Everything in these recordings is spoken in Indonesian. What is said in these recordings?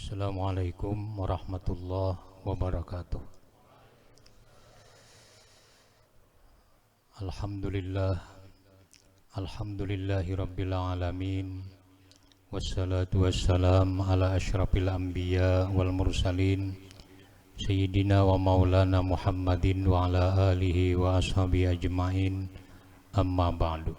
Assalamualaikum warahmatullahi wabarakatuh. Alhamdulillah, alhamdulillahi rabbil alamin. Wassalatu wassalam ala asyrafil anbiya wal mursalin Sayyidina wa maulana Muhammadin wa ala alihi wa ashabihi ajma'in. Amma ba'du.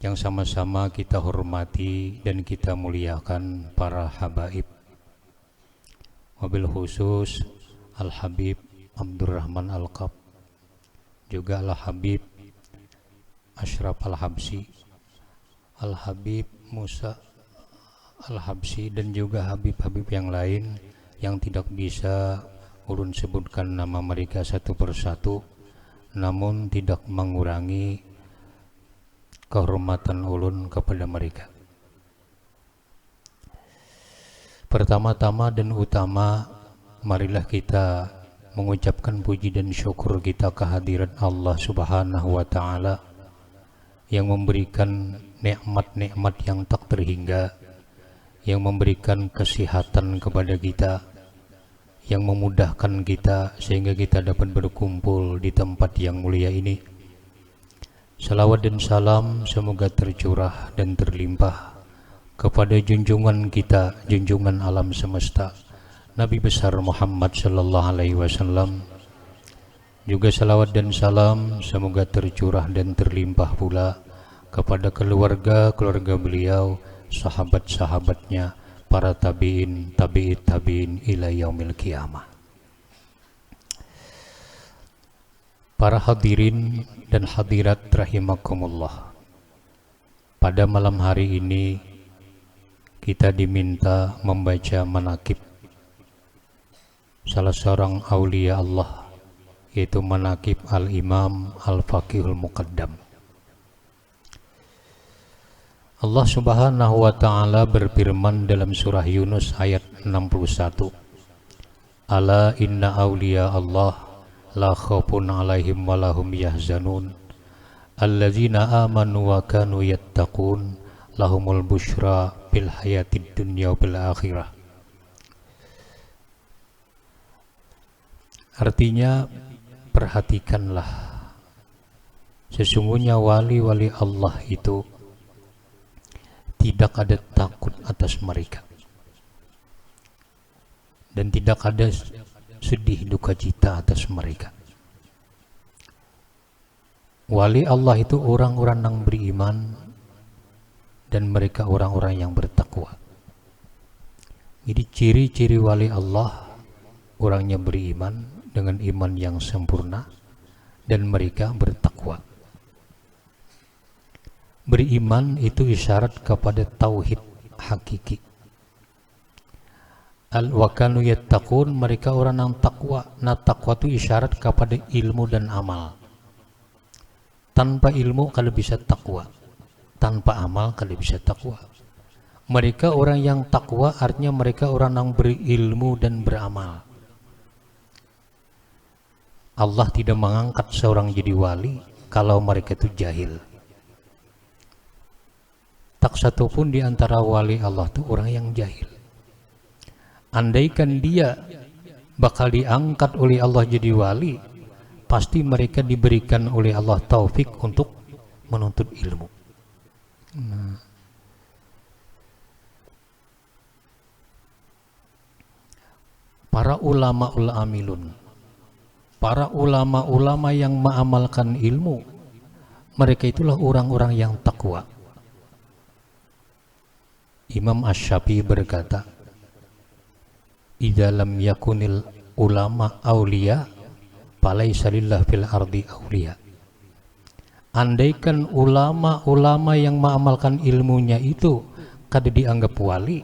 Yang sama-sama kita hormati dan kita muliakan para habaib, wabil khusus Al-Habib Abdurrahman Al-Qab, juga Al-Habib Ashraf Al-Habsi, Al-Habib Musa Al-Habsi, dan juga Habib-Habib yang lain yang tidak bisa ulun sebutkan nama mereka satu persatu, namun tidak mengurangi kehormatan ulun kepada mereka. Pertama-tama dan utama, marilah kita mengucapkan puji dan syukur kita kehadirat Allah Subhanahu wa Ta'ala yang memberikan nikmat-nikmat yang tak terhingga, yang memberikan kesehatan kepada kita, yang memudahkan kita sehingga kita dapat berkumpul di tempat yang mulia ini. Salawat dan salam semoga tercurah dan terlimpah kepada junjungan kita, junjungan alam semesta, Nabi besar Muhammad sallallahu alaihi wasallam. Juga salawat dan salam semoga tercurah dan terlimpah pula kepada keluarga-keluarga beliau, sahabat-sahabatnya, para tabi'in, tabi'it tabi'in ila yaumil qiyamah. Para hadirin dan hadirat rahimakumullah, pada malam hari ini kita diminta membaca manaqib salah seorang aulia Allah, yaitu manaqib Al-Imam Al-Faqihul Muqaddam. Allah Subhanahu wa Ta'ala berfirman dalam surah Yunus ayat 61, Ala inna aulia Allah la khaufun alaihim walahum yahzanun alladzina amanu wa kanu yattaqun lahumul busyra bil hayatid dunya bil akhirah. Artinya, perhatikanlah, sesungguhnya wali-wali Allah itu tidak ada takut atas mereka dan tidak ada sedih duka cita atas mereka. Wali Allah itu orang-orang yang beriman dan mereka orang-orang yang bertakwa. Jadi ciri-ciri wali Allah, orangnya beriman dengan iman yang sempurna dan mereka bertakwa. Beriman itu isyarat kepada tauhid hakiki. Al-wakanu yattaqun, mereka orang yang takwa. Nah, takwa itu isyarat kepada ilmu dan amal. Tanpa ilmu kalau bisa takwa, tanpa amal kalau bisa takwa. Mereka orang yang takwa artinya mereka orang yang berilmu dan beramal. Allah tidak mengangkat seorang jadi wali kalau mereka itu jahil. Tak satu pun di antara wali Allah itu orang yang jahil. Andaikan dia bakal diangkat oleh Allah jadi wali, pasti mereka diberikan oleh Allah taufik untuk menuntut ilmu. Para ulama amilun, para ulama-ulama yang mengamalkan ilmu, mereka itulah orang-orang yang takwa. Imam Asy-Syafi'i berkata, idza lam yakunil ulama auliya falaisa lillah fil ardi auliya. Andaikan ulama-ulama yang mengamalkan ilmunya itu kada dianggap wali,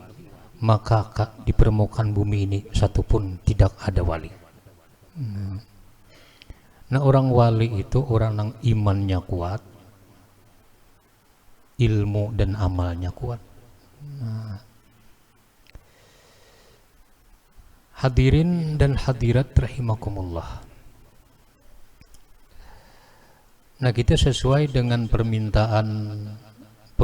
maka di permukaan bumi ini satupun tidak ada wali. Nah, orang wali itu orang yang imannya kuat, ilmu dan amalnya kuat. Hadirin dan hadirat rahimakumullah. Nah, kita sesuai dengan permintaan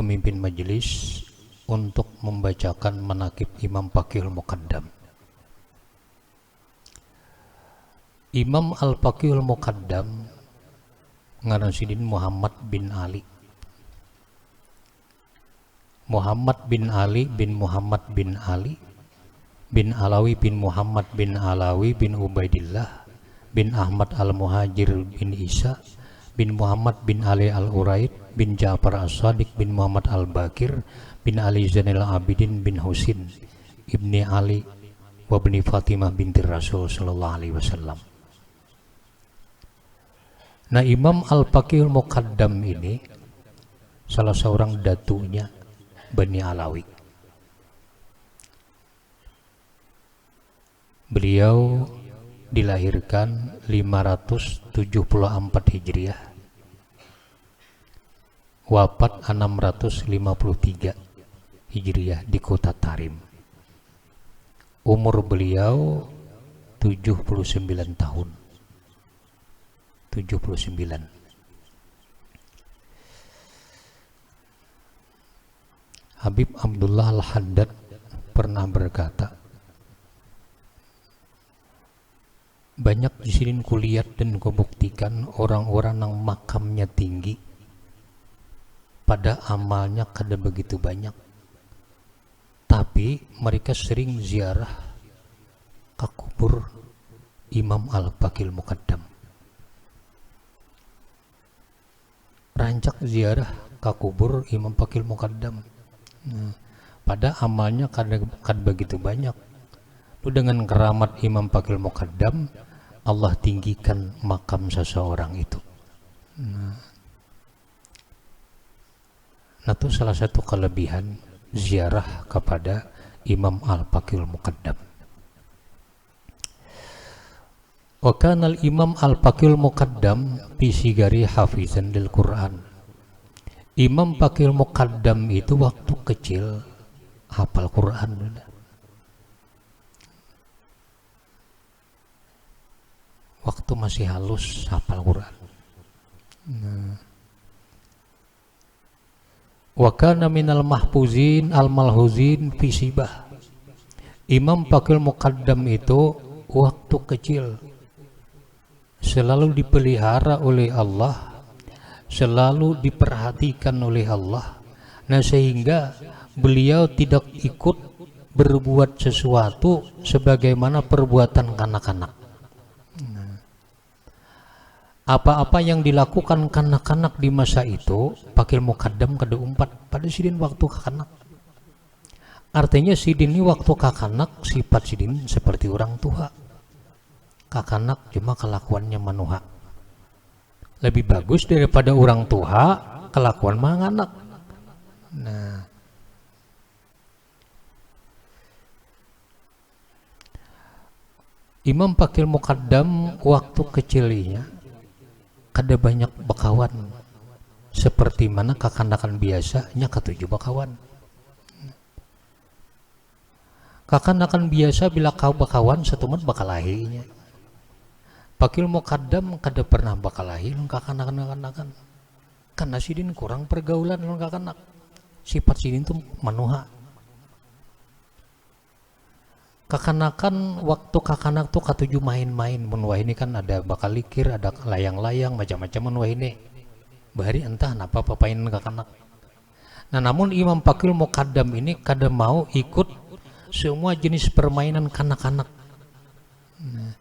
pemimpin majelis untuk membacakan manaqib Imam Baqiyul Muqaddam. Imam Al-Baqiyul Muqaddam ngaran sidin Muhammad bin Ali. Muhammad bin Ali bin Muhammad bin Ali bin Alawi bin Muhammad bin Alawi bin Ubaidillah bin Ahmad Al-Muhajir bin Isa bin Muhammad bin Ali Al-Uraid bin Ja'far As-Sadiq bin Muhammad Al-Bakir bin Ali Zainal Abidin bin Husin ibni Ali wa bni Fatimah binti Rasul sallallahu alaihi wasallam. Nah, Imam Al-Baqiyul Muqaddam ini salah seorang datunya Bani Alawi. Beliau dilahirkan 574 Hijriah, wafat 653 Hijriah di kota Tarim. Umur beliau 79 tahun. 79. Habib Abdullah Al-Haddad pernah berkata, banyak di sini kulihat dan kubuktikan orang-orang yang makamnya tinggi, pada amalnya kada begitu banyak, tapi mereka sering ziarah ke kubur Imam Al-Baqiyul Muqaddam. Rancak ziarah ke kubur Imam Baqiyul Muqaddam. Pada amalnya kada begitu banyak. Lu dengan keramat Imam Baqiyul Muqaddam, Allah tinggikan makam seseorang itu. Nah, itu salah satu kelebihan ziarah kepada Imam Al-Baqiyul Muqaddam. Wa kana al-Imam Al-Baqiyul Muqaddam fi sigari hafizan lil Quran. Imam Baqiyul Muqaddam itu waktu kecil hafal Quran. Waktu masih halus hafal Quran. Wa kana minal mahfuzin al-malhuzin fi sibah. Imam Baqiyul Muqaddam itu waktu kecil selalu dipelihara oleh Allah, selalu diperhatikan oleh Allah. Nah, sehingga beliau tidak ikut berbuat sesuatu sebagaimana perbuatan kanak-kanak. Apa-apa yang dilakukan kanak-kanak di masa itu, Baqiyul Muqaddam kada umpat pada sidin waktu kakanak. Artinya sidin ini waktu kakanak sifat sidin seperti orang tua. Kakanak cuma kelakuannya manuha. Lebih bagus daripada orang tua kelakuan manganak. Nah, Imam Baqiyul Muqaddam waktu kecilnya kada banyak bakawan seperti mana kakanakan biasanya ketujuh bakawan. Kakanakan biasa bila kau bakawan setumat bakalahinya. Baqiyul Muqaddam kada pernah bakalahi lung kakanakan karena sidin kurang pergaulan lung kakanak. Sifat sidin tuh manuha. Kakanakan waktu kakanak tuh katuju main-main. Menwah ini kan ada bakal likir, ada layang-layang, macam-macam menwah ini. Bahari entah napa papain kakanak. Nah, namun Imam Baqiyul Muqaddam ini kada mau ikut semua jenis permainan kanak-kanak. Nah,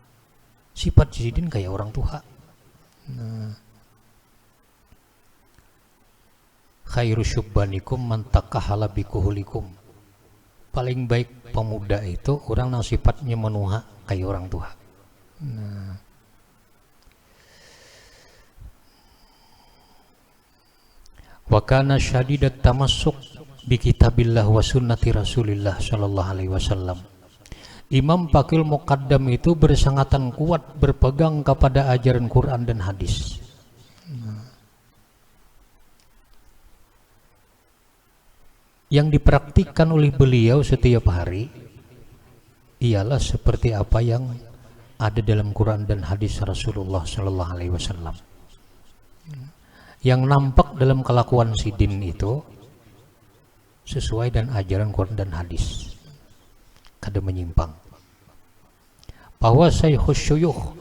sifat sidin kayak orang tua. Nah, khairu syubbanikum man taqahala bikuhulikum. Paling baik pemuda itu orang yang sifatnya menuha kayak orang tua. Nah, wa kana syadidat tamassuk bi kitabillah wa sunnati Rasulillah sallallahu alaihi wasallam. Imam Baqiyul Muqaddam itu bersangatan kuat berpegang kepada ajaran Quran dan hadis. Yang dipraktikkan oleh beliau setiap hari ialah seperti apa yang ada dalam Quran dan hadis Rasulullah sallallahu alaihi wasallam. Yang nampak dalam kelakuan sidin itu sesuai dan ajaran Quran dan hadis, kada menyimpang. Bahwa Syekhus Syuyukh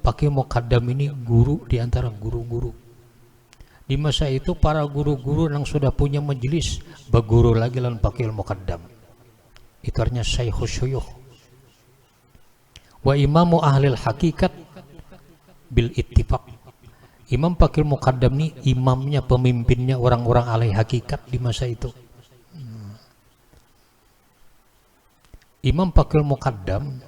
pakai muqaddam ini guru di antara guru-guru. Di masa itu para guru-guru yang sudah punya majelis berguru lagi lan pakai muqaddam. Itu artinya Syekhus Syuyukh. Wa imamu ahlil hakikat bil ittifaq. Imam Pakil Muqaddam ini imamnya, pemimpinnya orang-orang ahli hakikat di masa itu. Imam Pakil Muqaddam,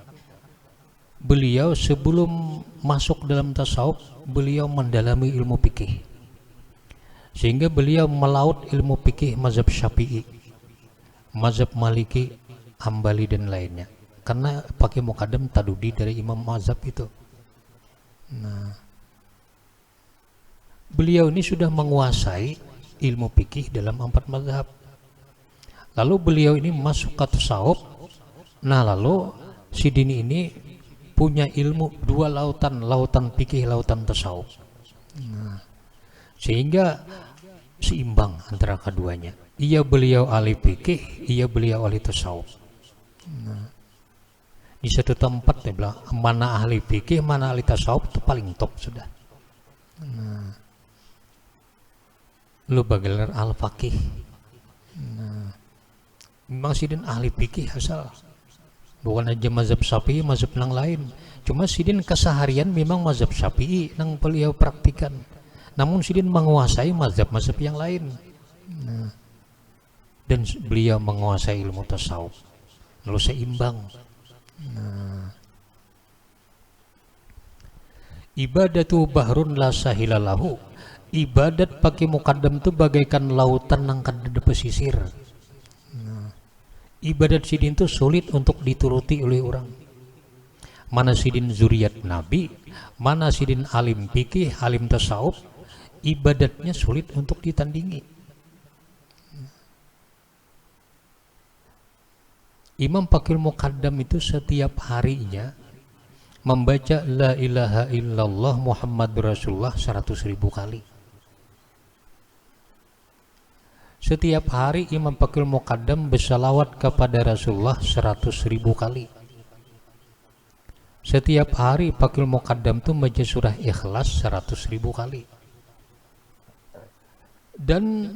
beliau sebelum masuk dalam tasawuf, beliau mendalami ilmu fikih. Sehingga beliau melaut ilmu fikih mazhab Syafi'i, mazhab Maliki, Hambali dan lainnya. Karena Pakil Muqaddam tadudi dari imam mazhab itu. Beliau ini sudah menguasai ilmu fikih dalam 4 mazhab. Lalu beliau ini masuk ke tasawuf. Nah, lalu si Dini ini punya ilmu 2 lautan, lautan fikih, lautan tasawuf. Sehingga seimbang antara keduanya. Iya beliau ahli fikih, iya beliau ahli tasawuf. Di satu tempat dia bilang mana ahli fikih, mana ahli tasawuf itu paling top sudah. Lu bagelar al-faqih. Memang Sidin ahli fikih asal, bukan aja mazhab Syafi'i, mazhab yang lain. Cuma Sidin keseharian memang mazhab Syafi'i yang beliau praktikan. Namun Sidin menguasai mazhab-mazhab yang lain. Dan beliau menguasai ilmu tasawuf. Lalu seimbang. Ibadatu bahrun la sahilalahu. Ibadat pakai muqaddam itu bagaikan lautan yang kada pesisir. Ibadat Sidin itu sulit untuk dituruti oleh orang. Mana Sidin zuriat Nabi, mana Sidin alim fikih, alim tasawuf, ibadatnya sulit untuk ditandingi. Imam Pakil Muqaddam itu setiap harinya membaca la ilaha illallah Muhammadur Rasulullah 100.000 kali. Setiap hari Imam Pakil Muqaddam bersalawat kepada Rasulullah 100.000 kali. Setiap hari Pakil Muqaddam itu membaca surah Ikhlas 100.000 kali. Dan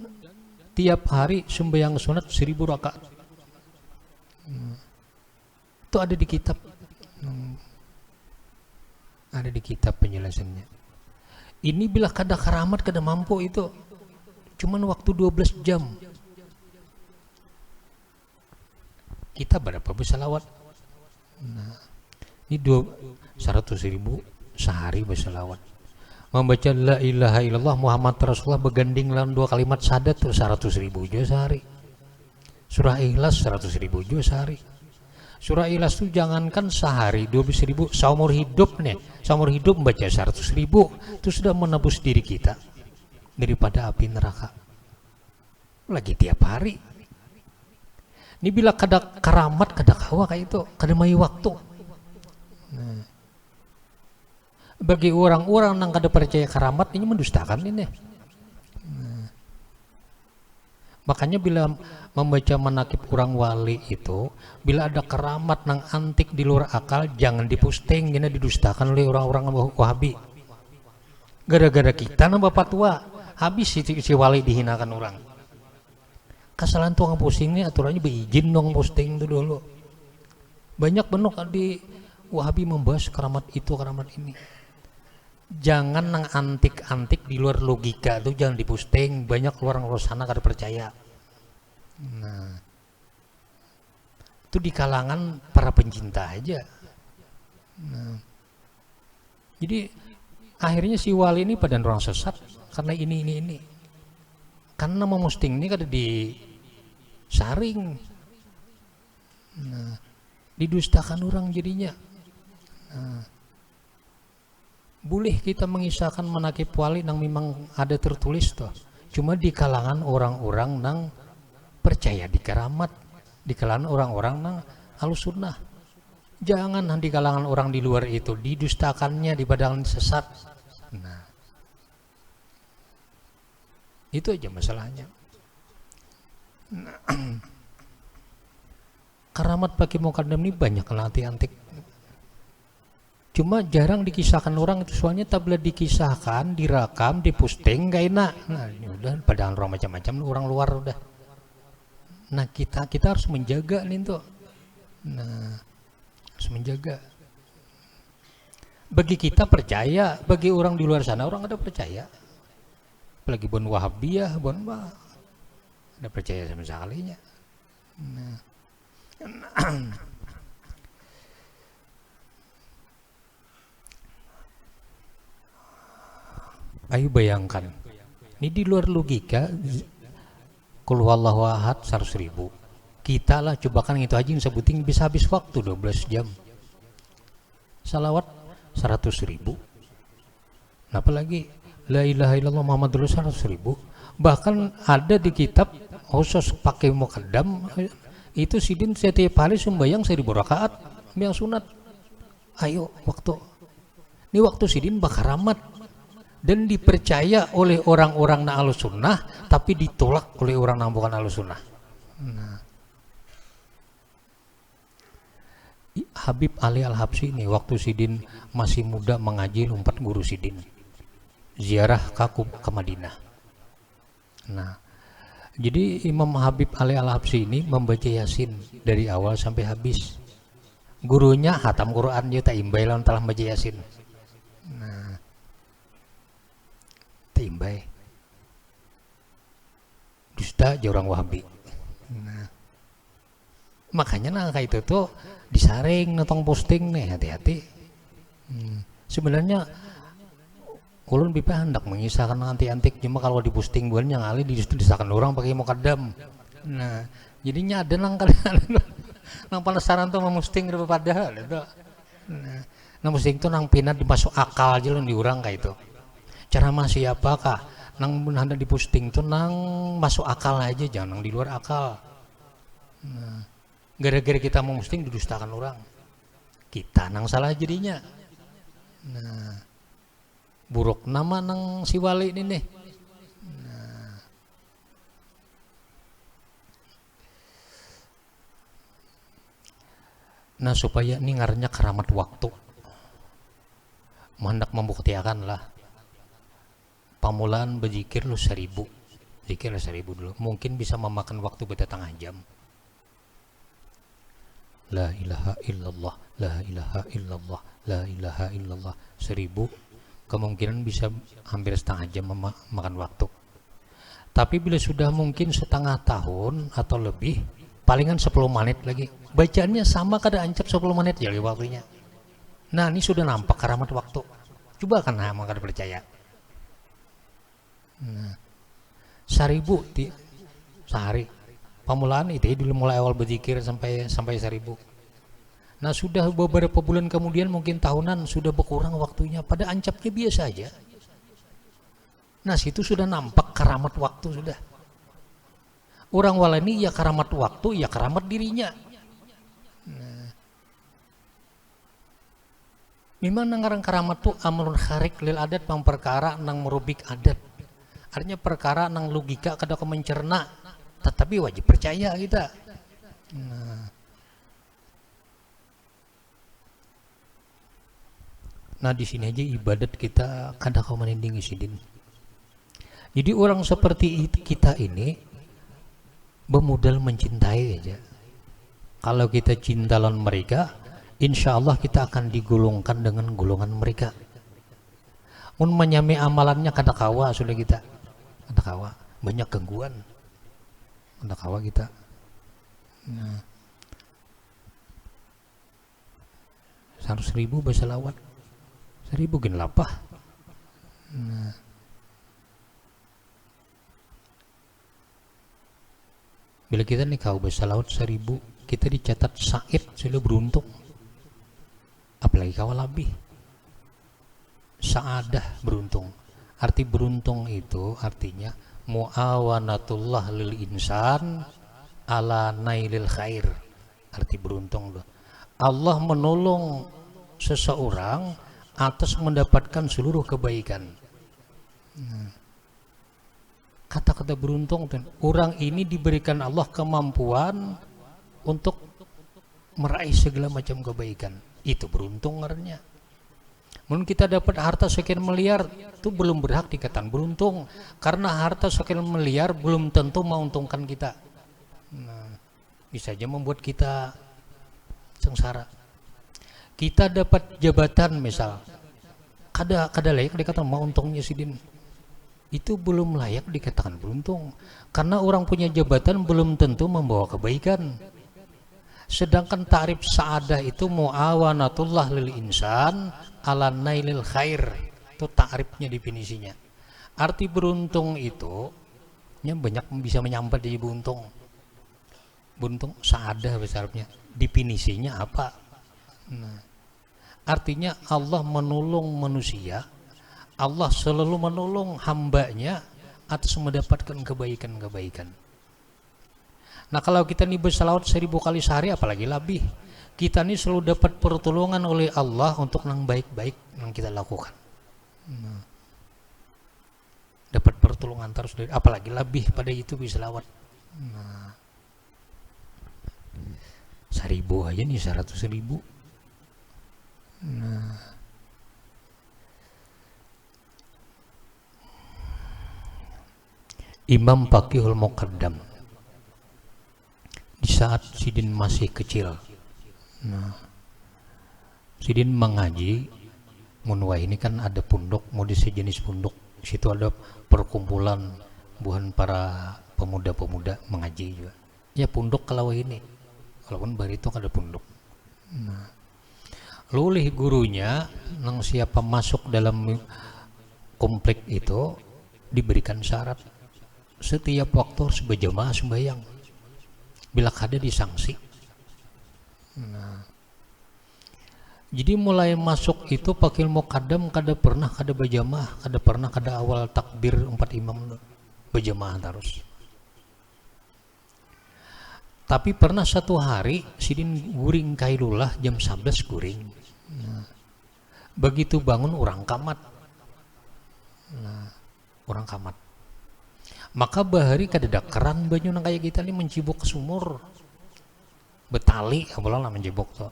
tiap hari sembahyang sunat 1000 rakaat. Itu ada di kitab. Ada di kitab penjelasannya. Ini bila kada karamat, kada mampu itu. Cuman waktu 12 jam. Kita berapa bersalawat? Nah, ini 100.000 sehari bersalawat. Membaca la ilaha illallah Muhammad Rasulullah berganding dalam 2 kalimat syahadat tuh 100.000 juga sehari. Surah Ikhlas 100.000 juga sehari. Surah Ikhlas itu jangankan sehari 12.000, seumur hidup nih, seumur hidup membaca 100.000 itu sudah menebus diri kita daripada api neraka. Lagi tiap hari. Ini bila kada karamat, kada kawa kayak itu, kada mai waktu. Bagi orang-orang yang kada percaya karamat ini mendustakan ini. Makanya bila membaca manakib orang wali itu, bila ada keramat nang antik di luar akal, jangan dipusting, jangan didustakan oleh orang-orang Wahabi. Gara-gara kita nambah fatwa, habis si wali dihinakan orang. Kesalahan tuang posting ini aturannya berizin dong posting itu dulu. Banyak bentuk di Wahabi membahas keramat itu, keramat ini. Jangan nang antik-antik di luar logika itu jangan diposting. Banyak orang luar sana kada percaya. Nah, itu di kalangan para pencinta aja. Nah, jadi akhirnya si wali ini pada orang sesat karena ini. Karena memposting ini kada disaring. Nah, didustakan orang jadinya. Nah, boleh kita mengisahkan manakib wali yang memang ada tertulis toh. Cuma di kalangan orang-orang yang percaya di keramat, di kalangan orang-orang yang Ahlus Sunnah. Jangan di kalangan orang di luar itu didustakannya, di badan sesat. Nah, itu aja masalahnya. Karamat Baqi Muqaddam ini banyak antik-antik. Cuma jarang dikisahkan orang itu, soalnya tak boleh dikisahkan, direkam, diposting gak enak. Nah ini udah padahal orang macam-macam orang luar udah. Nah kita harus menjaga nih tuh. Nah harus menjaga. Bagi kita percaya, bagi orang di luar sana orang ada percaya. Apalagi bon Wahabiyah, bon ada percaya sama sekalinya. Nah. Ayo bayangkan, ini di luar logika. Qul huwallahu ahad 100.000. Kita lah coba kan itu aja yang sebutin bisa habis waktu 12 jam. Salawat 100.000. Apalagi la ilaha illallah Muhammadur Rasulullah 100.000. Bahkan ada di kitab khusus pakai muqaddam itu sidin setiap hari sembahyang 1.000 rakaat yang sunat. Ayo ini waktu sidin bakaramat dan dipercaya oleh orang-orang na Ahlus Sunnah tapi ditolak oleh orang yang bukan Ahlus Sunnah. Nah. Habib Ali Al-Habsyi ini waktu sidin masih muda mengaji lompat guru sidin ziarah ke Madinah. Nah, jadi Imam Habib Ali Al-Habsyi ini membaca Yasin dari awal sampai habis. Gurunya hatam Quran dia tak imbai lawan telah baca Yasin. Nah, tak imbai. Dusta jorang Wahabi. Nah, makanya nah kayak itu tuh disaring nonton posting nih hati-hati. Sebenarnya ulun pipa hendak mengisahkan anti-antik, cuma kalau di posting buan yang ali justru disahkan orang pakai muqaddam. Nah jadinya ada nang nang penasaran tuh memusting daripada itu. Nah posting tuh nang pinat dimasuk akal aja loh di orang kayak itu. Cara masih apakah nang hendak di posting tuh nang masuk akal aja, jangan nang di luar akal. Nah, gara-gara kita mau posting didustakan orang, kita nang salah jadinya. Nah buruk nama nang si wali ini nih. Nah supaya ini ngarannya karamat waktu, hendak membuktikan lah. Pamulaan berzikir lu 1.000, zikir 1.000 dulu, mungkin bisa memakan waktu setengah jam. La ilaha illallah, la ilaha illallah, la ilaha illallah 1.000. Kemungkinan bisa hampir setengah jam memakan waktu. Tapi bila sudah mungkin setengah tahun atau lebih, palingan 10 menit lagi. Bacaannya sama kada ancap 10 menit jadi waktunya. Nah ini sudah nampak karamat waktu. Coba kan maka percaya. Nah, 1.000 sehari. Pamulaan itu dulu mulai awal berzikir sampai 1.000. Nah sudah beberapa bulan kemudian mungkin tahunan sudah berkurang waktunya, pada ancapnya biasa aja. Nah situ sudah nampak karamat waktu sudah. Orang walani ya karamat waktu, ya karamat dirinya. Nah, memang nang karamat tuh amrun kharik lil adat, perkara nang merubik adat. Artinya perkara nang logika kada mencerna, tetapi wajib percaya kita. Nah di sini aja ibadat kita kada kau menindingi sidin. Jadi orang seperti kita ini bermodal mencintai aja. Kalau kita cinta lawan mereka, insya Allah kita akan digolongkan dengan golongan mereka. Mun menyami amalannya kada kawa sudah kita, kada kawa, banyak gangguan, kada kawa kita. Nah, 100.000 berselawat. 1.000 gen lapah. Nah. Bila kita nih kau bersalawat 1.000, kita dicatat said sudah beruntung. Apalagi kau lebih. Saadah beruntung. Arti beruntung itu artinya muawanatullah lil insan ala nailil khair. Arti beruntung loh. Allah menolong seseorang atas mendapatkan seluruh kebaikan. Kata-kata beruntung, orang ini diberikan Allah kemampuan untuk meraih segala macam kebaikan. Itu beruntung ngarannya. Mungkin kita dapat harta sekian miliar, itu belum berhak dikatakan beruntung, karena harta sekian miliar belum tentu menguntungkan kita. Nah, bisa aja membuat kita sengsara. Kita dapat jabatan misal, kada layak dikatakan mau untungnya sidin. Itu belum layak dikatakan beruntung, karena orang punya jabatan belum tentu membawa kebaikan. Sedangkan ta'rif sa'adah itu muawanatullah lil insan ala nailil khair. Itu ta'rifnya, definisinya. Arti beruntung itu banyak bisa menyambat jadi beruntung. Beruntung sa'adah besarnya. Definisinya apa? Nah, artinya Allah menolong manusia, Allah selalu menolong hambanya atas mendapatkan kebaikan-kebaikan. Nah, kalau kita nih bersalawat 1000 kali sehari, apalagi lebih, kita nih selalu dapat pertolongan oleh Allah untuk yang baik-baik yang kita lakukan. Nah, dapat pertolongan terus, apalagi lebih pada itu bersalawat. Nah, 1000 aja nih 100.000. Nah, Imam Baqiyul Muqaddam di saat sidin masih kecil, nah, sidin mengaji munwah ini kan ada pondok, modis sejenis pondok, situ ada perkumpulan buhan para pemuda-pemuda mengaji juga. Ya pondok kalau ini, walaupun barito ada pondok. Nah, lulih gurunya nang siapa masuk dalam komplek itu diberikan syarat setiap waktu harus berjamaah sembahyang, bila kada disangsi. Nah, jadi mulai masuk itu Pakil Muqaddam kada pernah kada berjamaah, kada awal takbir 4 imam berjamaah terus. Tapi pernah satu hari sidin guring kailulah jam 11 guring. Nah, begitu bangun orang kamat. Nah, orang kamat. Maka bahari kada keran banyu nang kayak kita nih mencibuk ke sumur. Betali apalah lah mencibuk tuh.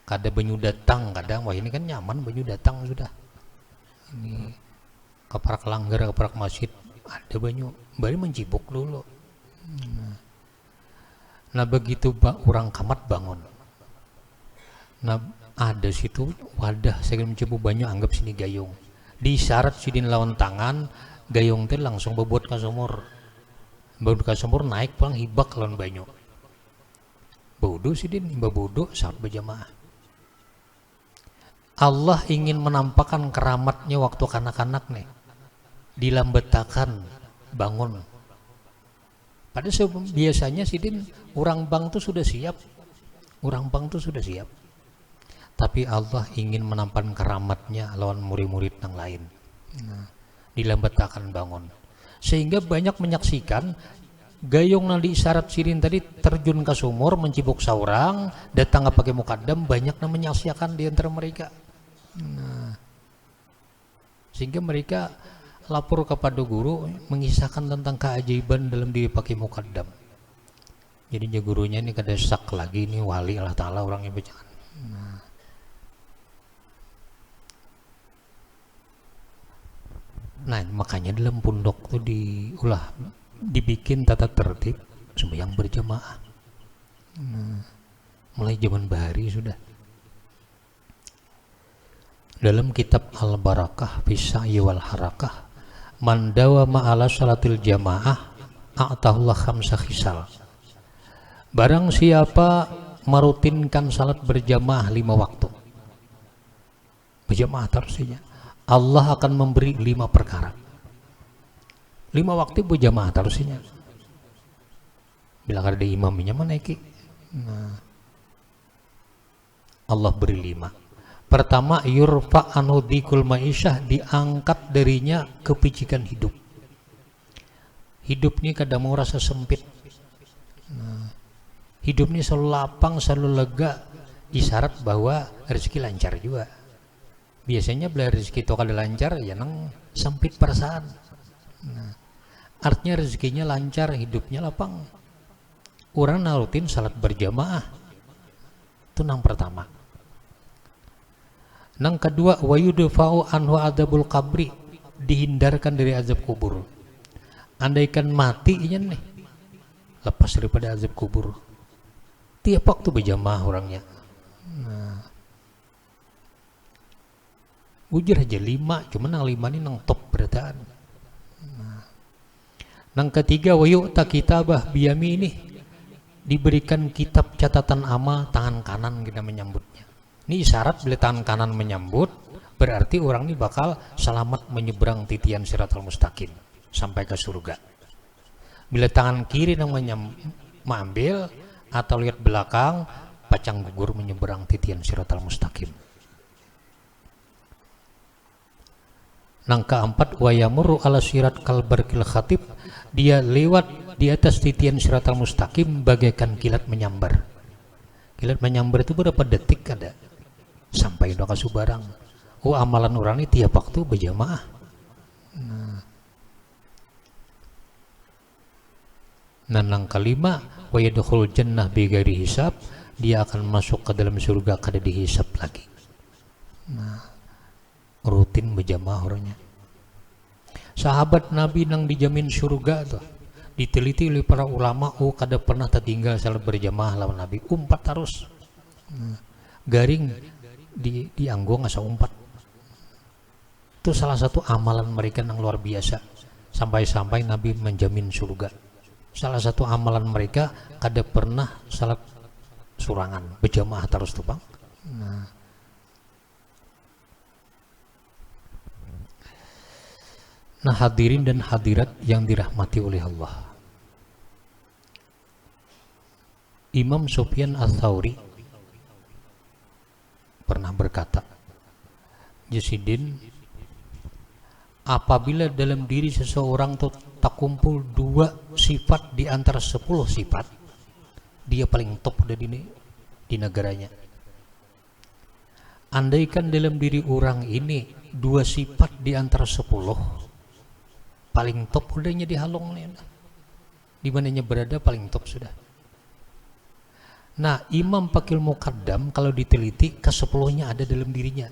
Kada banyu datang, kadang wah ini kan nyaman banyu datang sudah. Ini keparak langgar, keparak masjid ada banyu, bari mencibuk dulu. Nah begitu orang kamat bangun. Nah ada situ wadah saya mencibuk banyu, anggap sini gayung. Disyarat sidin lawan tangan, gayung teh langsung bebot ke sumur. Bebot ke sumur naik pulang hibak lawan banyu. Bodoh sidin, bodoh saat berjamaah. Allah ingin menampakkan keramatnya waktu kanak-kanak nih. Dilambetakan bangun. Padahal biasanya sidin orang bang tuh sudah siap. Orang bang tuh sudah siap. Tapi Allah ingin menampakkan keramatnya lawan murid-murid yang lain. Nah, dilambetakan bangun. Sehingga banyak menyaksikan gayung yang diisyarat sidin tadi terjun ke sumur mencibuk saurang, datang ke pakai mukaddam, banyak yang menyaksikan di antara mereka. Nah, sehingga mereka lapor kepada guru mengisahkan tentang keajaiban dalam diri pakai mukaddam. Jadinya gurunya ini kada sak lagi, ini wali Allah Ta'ala orang yang berjalan. Nah, makanya dalam pondok tuh dibikin tata tertib sembahyang berjamaah. Mulai zaman bahari sudah. Dalam kitab Al-Barakah fi Sa'yi wal Harakah, man dawama ala salatil jamaah a'tahullah khamsa khisal. Barang siapa merutinkan salat berjamaah 5 waktu, berjamaah terusnya, Allah akan memberi 5 perkara. 5 waktu berjamaah terusnya. Bila ada imamnya mana iki? Nah, Allah beri 5. Pertama, yurfa anhu dzikul ma'isyah, diangkat darinya kepicikan hidup. Hidup ini kadang mau rasa sempit. Nah, hidup ini selalu lapang, selalu lega, isyarat bahwa rezeki lancar juga. Biasanya bila rezeki itu kada lancar, ya nang sempit perasaan. Artinya rezekinya lancar, hidupnya lapang. Orang narutin salat berjamaah. Itu nang pertama. Nang kedua, wa yudfa'u anhu adzabul qabri, dihindarkan dari azab kubur. Andaikan mati nih, lepas daripada azab kubur. Tiap waktu berjamaah orangnya. Ujur aja 5, cuman nang 5 ini nang top berataan. Nang ketiga, wa yu'ta kitabah biyami, ini diberikan kitab catatan amal tangan kanan kita menyambutnya. Ini isyarat bila tangan kanan menyambut, berarti orang ini bakal selamat menyeberang titian siratal mustaqim sampai ke surga. Bila tangan kiri yang mengambil atau lihat belakang, pacang gugur menyeberang titian siratal mustaqim. Nang keempat, wa yamurru ala sirat kalbarkil khatib, dia lewat di atas titian siratal mustaqim bagaikan kilat menyambar. Kilat menyambar itu berapa detik ada sampai doa subarang. Oh, amalan orang ini tiap waktu berjamaah. Nah, nang kelima, wa yadkhul jannah bighairi hisab, dia akan masuk ke dalam surga kada dihisab lagi. Rutin berjamaah orangnya. Sahabat Nabi nang dijamin surga tuh, diteliti oleh para ulama, kada pernah tertinggal salat berjamaah lawan Nabi, umpat terus. Garing di anggong asa umpat. Itu salah satu amalan mereka yang luar biasa, sampai-sampai Nabi menjamin surga. Salah satu amalan mereka kada pernah salat surangan, berjamaah terus tuh bang. Nah, hadirin dan hadirat yang dirahmati oleh Allah, Imam Sufyan Ats-Tsauri pernah berkata, Jasidin, apabila dalam diri seseorang tuh tak kumpul 2 sifat di antara 10 sifat, dia paling top udah di negaranya. Andaikan dalam diri orang ini 2 sifat di antara 10, paling top udahnya di halong nih, di mananya berada paling top sudah. Nah, Imam Pakil Muqaddam kalau diteliti ke-10-nya ada dalam dirinya.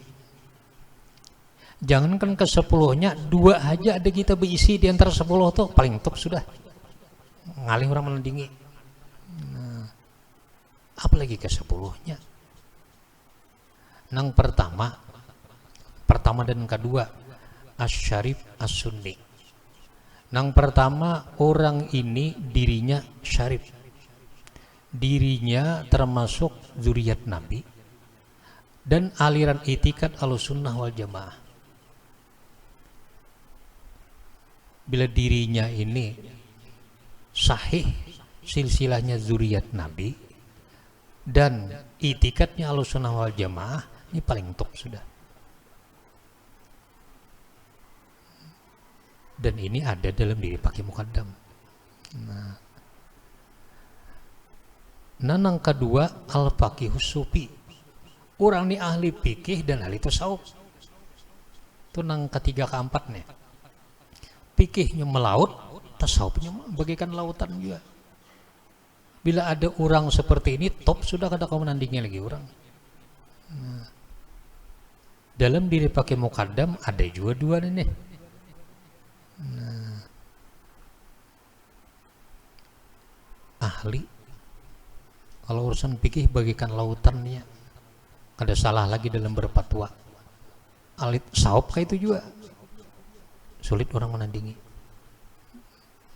Jangankan ke-10-nya, 2 aja ada kita berisi di antara 10 tuh paling top sudah. Ngalih orang menandingi. Nah, apalagi ke-10-nya. Nang pertama dan kedua, Asy-Syarif As-Sunni. Nang pertama, orang ini dirinya syarif, dirinya termasuk zuriat Nabi dan aliran itikat Ahlussunnah wal Jamaah. Bila dirinya ini sahih, silsilahnya zuriat Nabi dan itikatnya Ahlussunnah wal Jamaah, ini paling top sudah. Dan ini ada dalam diri Pakil Muqaddam. Nah, nang kedua, al-faqihus sufi. Orang ini ahli fikih dan ahli tasawuf. Itu nang ketiga keempat nih. Fikihnya melaut, tasawufnya bagaikan lautan juga. Bila ada orang seperti ini, top sudah kada kau menandingnya lagi orang. Dalam diri Pakil Muqaddam ada juga 2 nih. Ahli kalau urusan fikih bagikan lautannya, kada salah lagi dalam berfatwa. Ahli tasawuf kayak itu juga sulit orang menandingi,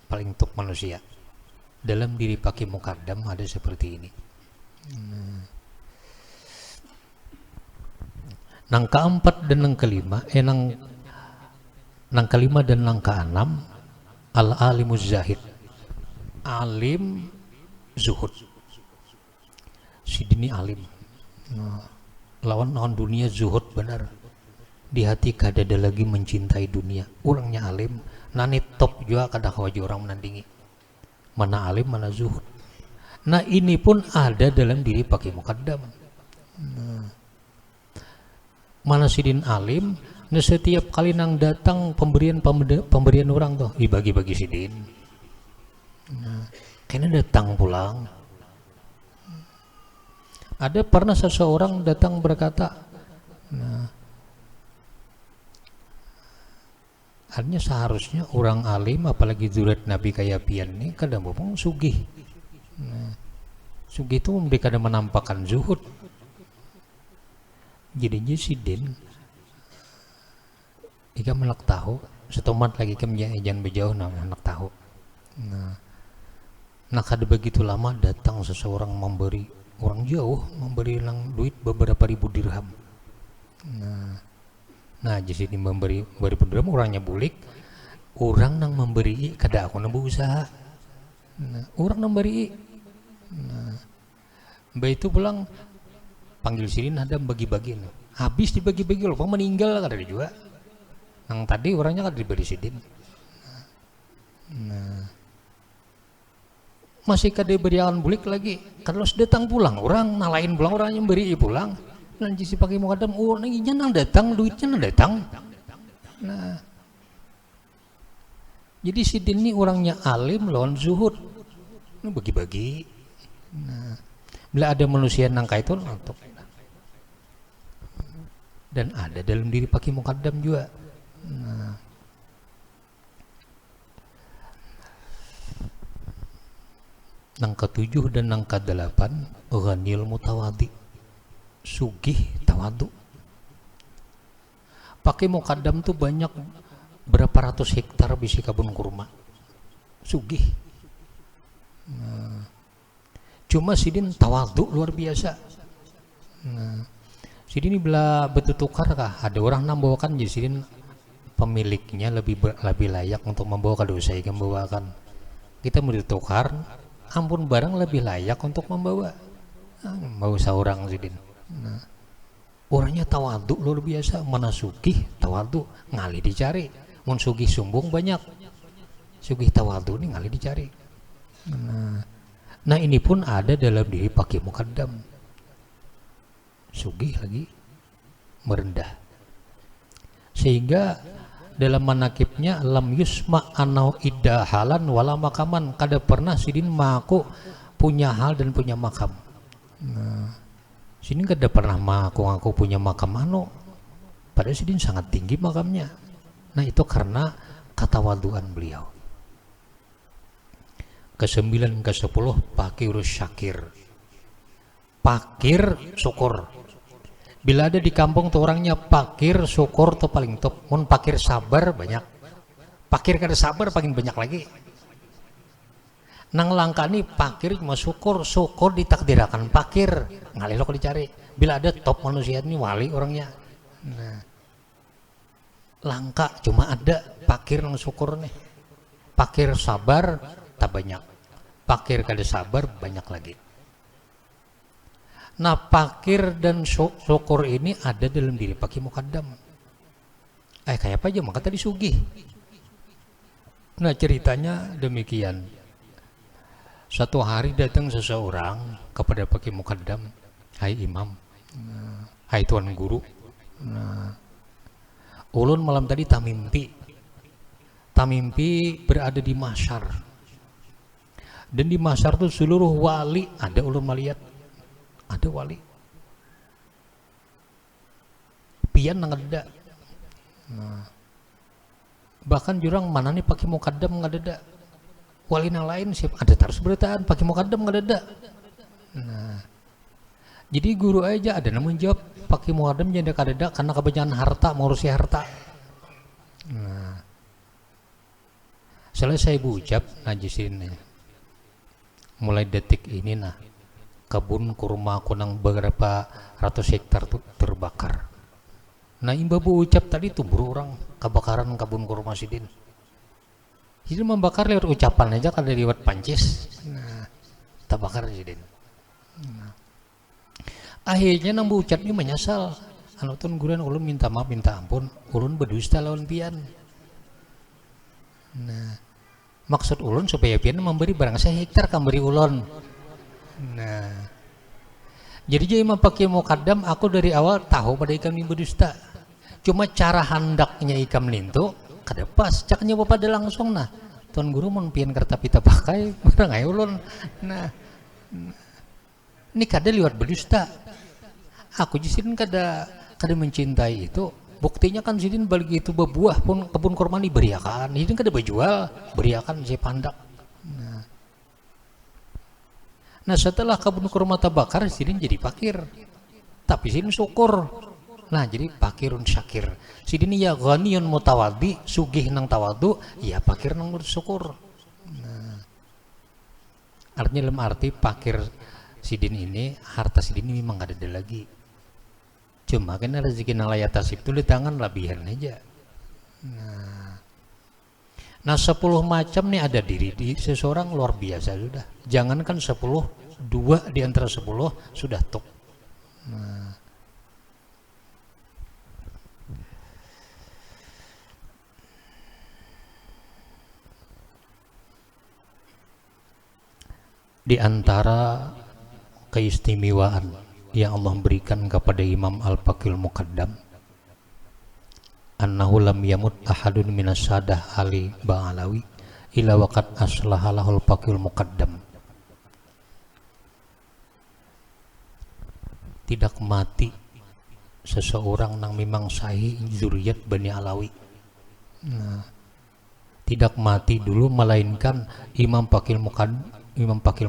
paling top manusia. Dalam diri Pakil Muqaddam ada seperti ini. Nang keempat dan nang kelima, nang kelima dan nang keenam, al-alimuz zahid, alim zuhud. Si dini alim, lawan dunia zuhud benar. Di hati kada ada lagi mencintai dunia. Orangnya alim, nani top juga kada khawatir orang menandingi. Mana alim, mana zuhud. Nah, ini pun ada dalam diri Pakil Muqaddam. Mana sidin alim, Nah setiap kali nang datang pemberian orang tuh dibagi-bagi sidin. Nah, kayaknya datang pulang. Ada pernah seseorang datang berkata, nah, artinya seharusnya orang alim apalagi zurat Nabi kayak pian nih kadang ngomong sugih. Nah, sugih itu mereka kadang menampakkan zuhud. Jadinya sidin jika melak tahu setomat lagi jangan berjauh anak tahu. Nah kada begitu lama datang seseorang memberi orang jauh memberi lang duit beberapa ribu dirham. Nah jadi ini memberi ribu dirham orangnya bulik, orang nang memberi kada aku nang berusaha. Nah, orang nang beri. Nah, mbak itu pulang panggil sirin ada bagi-bagi. Habis dibagi-bagi loh, meninggal kada juga. Yang tadi orangnya kan diberi sidin. Nah, masih kada berian bulik lagi. Kalau datang pulang orang nalain pulang orangnya beri pulang. Nanti si pakai mukadam, oh nanginya nang datang duitnya nang datang. Nah, jadi sidin ini orangnya alim lawan zuhud. Ini bagi-bagi. Nah, bila ada manusia nangka itu untuk dan ada dalam diri pakai mukadam juga. Nah, nangka 7 dan nangka 8 ghanil mutawadi sugih tawadu. Pakai mukadam tuh banyak berapa ratus hektar bisi kebun kurma sugih. Nah, cuma sidin tawadu luar biasa. Nah, sidin ini bila bertukar kah ada orang nambawakan jadi sidin pemiliknya lebih layak untuk membawa ke dosa yang membawakan kita bertukar ampun barang lebih layak untuk membawa mau seorang sidin. Nah, orangnya tawadu luar biasa, mana sugih tawadu ngali dicari, mun sugih sumbung banyak, sugih tawadu ini ngali dicari. Nah ini pun ada dalam diri pakai mukadam, sugih lagi merendah, sehingga dalam manakibnya lam yusma anau idahalan wala makaman, kada pernah sidin maku punya hal dan punya makam. Nah, sini kada pernah ngaku punya makam anu, padahal sidin sangat tinggi makamnya. Nah itu karena katawaduan beliau. Ke-9 ke-10 pakir syakir, pakir syukur. Bila ada di kampung tuh orangnya pakir syukur tuh paling top. Mun pakir sabar banyak, pakir kada sabar paling banyak lagi. Nang langka nih pakir cuma syukur, syukur ditakdirakan pakir ngalilok dicari. Bila ada top manusia ini wali orangnya. Nah, langka cuma ada pakir nang syukur nih. Pakir sabar tak banyak, pakir kada sabar banyak lagi. Nah pakir dan syukur ini ada dalam diri pakai mukadam. Kayak apa aja maka tadi sugih. Nah ceritanya demikian. Satu hari datang seseorang kepada pakai mukadam, hai imam, hai tuan guru. Nah, ulun malam tadi tamimpi berada di masyar. Dan di masyar itu seluruh wali ada ulun melihat. Ada wali pian ngeda. Nah, bahkan jurang mana nih pakai mukadam ngeda, wali yang lain siap ada terus beritaan pakai mukadam ngeda. Nah, jadi guru aja ada namun jawab pakai mukadam jadi kadeda karena kebanyakan harta ngurusi harta. Nah, selesai buucap najisin mulai detik ini nah kebun kurma kunang beberapa ratus hektar tuh terbakar. Nah imba bu ucap tadi tuh orang kebakaran kebun kurma sidin. Jadi membakar lewat ucapan aja kada lewat pancis. Nah, terbakar sidin. Nah, akhirnya nang bu ucap ini menyesal. Anu tun guran ulun minta maaf minta ampun, ulun berdusta lawan pian. Nah, maksud ulun supaya pian memberi barang sehektar kan beri ulun. Nah, jadi imam pakai mukadam aku dari awal tahu pada kami berdusta. Cuma cara handaknya ikam lintu kada pas caknya pada langsung nah tuan guru mun pian kerta pita pakai barang ayo ulun nah ini kada liwat berdusta aku jisin kada mencintai itu buktinya kan sidin balik itu berbuah pun kebun korma beriakan sidin kada berjual beriakan saya pandak nah setelah kebun korma tabakar sidin jadi pakir tapi sidin syukur nah jadi pakirun syakir sidin ya ghaniyun mutawaddi sugih nang tawadu ya pakir nang bersyukur nah artinya dalam arti pakir sidin ini harta sidin ini memang ada lagi cuma kan rezeki nang layak tasib itu di tangan labihan aja nah 10 macam nih ada diri di seseorang luar biasa sudah jangankan 10 2 di antara 10 sudah top nah di antara keistimewaan yang Allah berikan kepada Imam Al-Baqil Muqaddam annahu lam yamut ahadun minas sadah ali ba'alawi ila waqad aslaha lahul Baqil Muqaddam tidak mati seseorang yang memang sahih zuriat Bani Alawi nah, tidak mati dulu melainkan Imam Baqil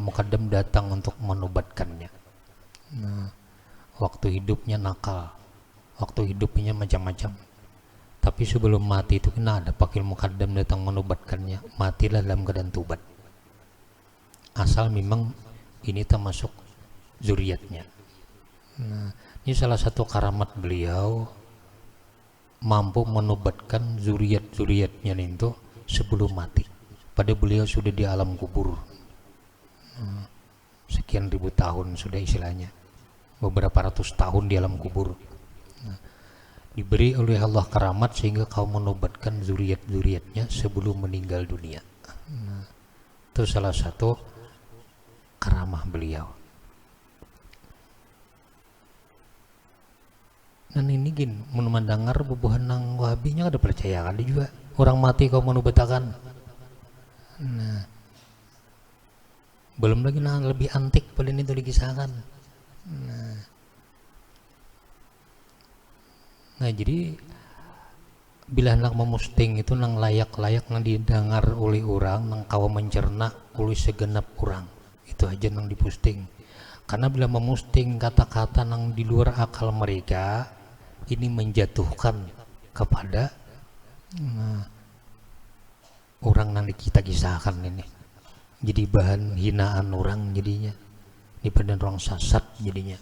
Muqaddam datang untuk menubatkannya. Nah, waktu hidupnya nakal, waktu hidupnya macam-macam. Tapi sebelum mati itu kena ada Baqil Muqaddam datang menubatkannya, matilah dalam keadaan tubat. Asal memang ini termasuk zuriatnya. Nah, ini salah satu karamat beliau mampu menubatkan zuriat-zuriatnya itu sebelum mati. Pada beliau sudah di alam kubur. Sekian ribu tahun sudah istilahnya beberapa ratus tahun di alam kubur diberi oleh Allah karamat sehingga kau menobatkan zuriat-zuriatnya sebelum meninggal dunia itu salah satu karamah beliau dan ini gin mendengar bubuhan nang wahabinya ada percaya kan juga orang mati kau menobatakan nah belum lagi nah lebih antik paling itu dikisahkan nah jadi bila hendak memusting itu nang layak-layak nang didengar oleh orang nang kawa mencerna oleh segenap orang itu aja nang dipusting karena bila memusting kata-kata nang di luar akal mereka ini menjatuhkan kepada orang nang kita kisahkan ini jadi bahan hinaan orang jadinya di badan orang sasat jadinya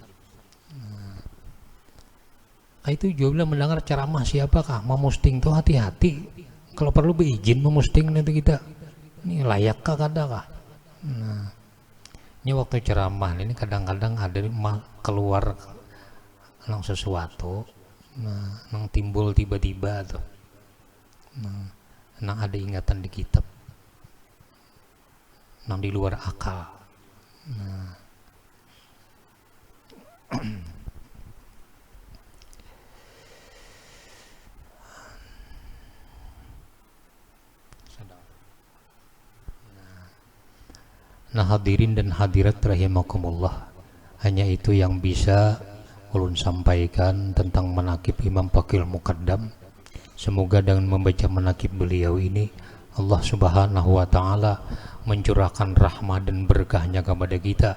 itu juga mendengar ceramah siapakah memusting tuh hati-hati kalau perlu berizin memusting nanti kita ini layakkah kadakah nah ini waktu ceramah ini kadang-kadang ada keluar nang sesuatu nah nang timbul tiba-tiba tuh nah nang ada ingatan di kitab nang di luar akal. Nah. Nah hadirin dan hadirat rahimakumullah, hanya itu yang bisa ulun sampaikan tentang manaqib Imam Baqil Muqaddam. Semoga dengan membaca manaqib beliau ini Allah Subhanahu wa taala mencurahkan rahmat dan berkahnya kepada kita,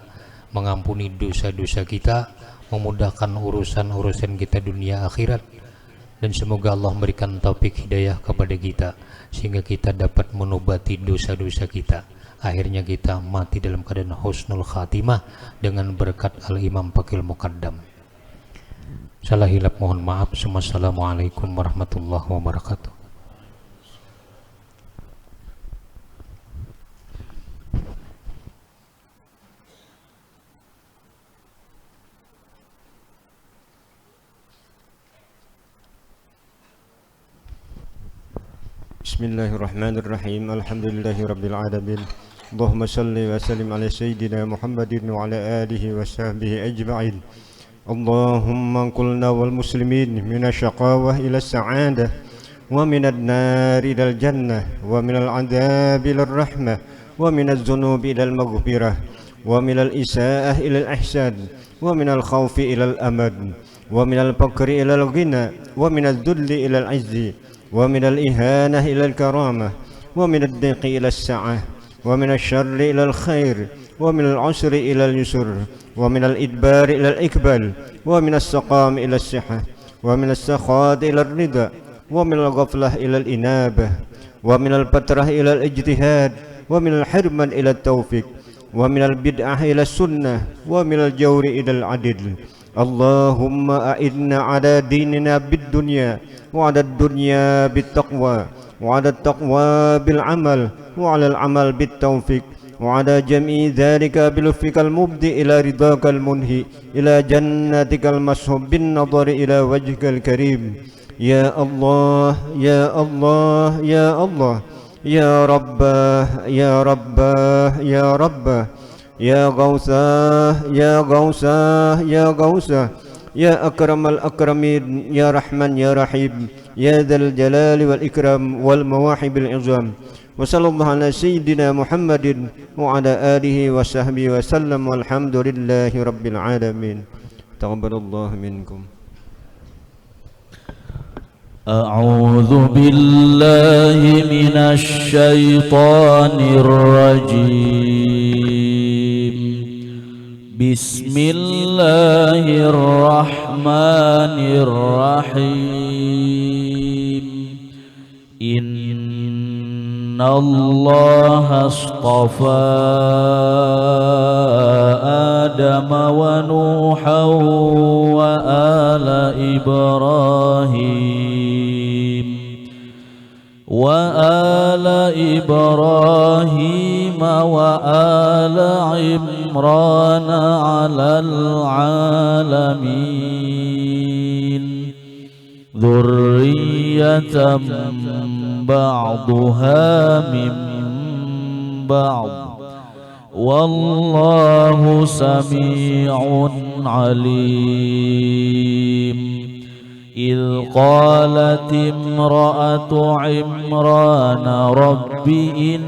mengampuni dosa-dosa kita, memudahkan urusan-urusan kita dunia akhirat, dan semoga Allah memberikan taufik hidayah kepada kita sehingga kita dapat menobati dosa-dosa kita, akhirnya kita mati dalam keadaan husnul khatimah dengan berkat Al-Imam Baqil Muqaddam. Salah hilap mohon maaf. Assalamualaikum warahmatullahi wabarakatuh. Bismillahirrahmanirrahim. Alhamdulillahirabbil alamin. Allahumma shalli wa sallim ala sayyidina Muhammadin wa ala alihi wa sahbihi ajma'in. اللهم انقلنا والمسلمين من الشقاوة إلى السعادة، ومن النار إلى الجنة، ومن العذاب إلى الرحمة، ومن الذنوب إلى المغفرة، ومن الإساءة إلى الإحسان، ومن الخوف إلى الأمن، ومن الفقر إلى الغنى، ومن الذل إلى العز، ومن الإهانة إلى الكرامة، ومن الضيق إلى السعة، ومن الشر إلى الخير، ومن العسر إلى اليسر، ومن الإدبار إلى الإقبال، ومن السقام إلى الصحة، ومن السخاء إلى الرضا، ومن الغفلة إلى الإنابة، ومن الفترة إلى الاجتهاد، ومن الحرمان إلى التوفيق، ومن البدعة إلى السنة، ومن الجور إلى العدل. اللهم أعنا على ديننا بالدنيا، وعلى الدنيا بالتقوى، وعلى التقوى بالعمل، وعلى العمل بالتوفيق، وعلى جميع ذلك بلطفك المبدي إلى رضاك المنهي، إلى جنتك المصحوب بالنظر إلى وجهك الكريم. يا الله يا الله يا الله، يا رباه يا رباه يا رباه، يا غوثاه يا غوثاه يا غوثاه، يا أكرم الأكرمين، يا رحمن يا رحيم، يا ذا الجلال والإكرام والمواهب العظام. وصلى الله على سيدنا محمد وعلى آله وصحبه وسلم، والحمد لله رب العالمين. تقبل الله منكم. أعوذ بالله من الشيطان الرجيم. بسم الله الرحمن الرحيم. إن الله اصطفى آدم ونوحا وآل إبراهيم وآل عمران على العالمين ذرية بعضها من بعض، والله سميع عليم. إذ قالت امرأة عمران رب إن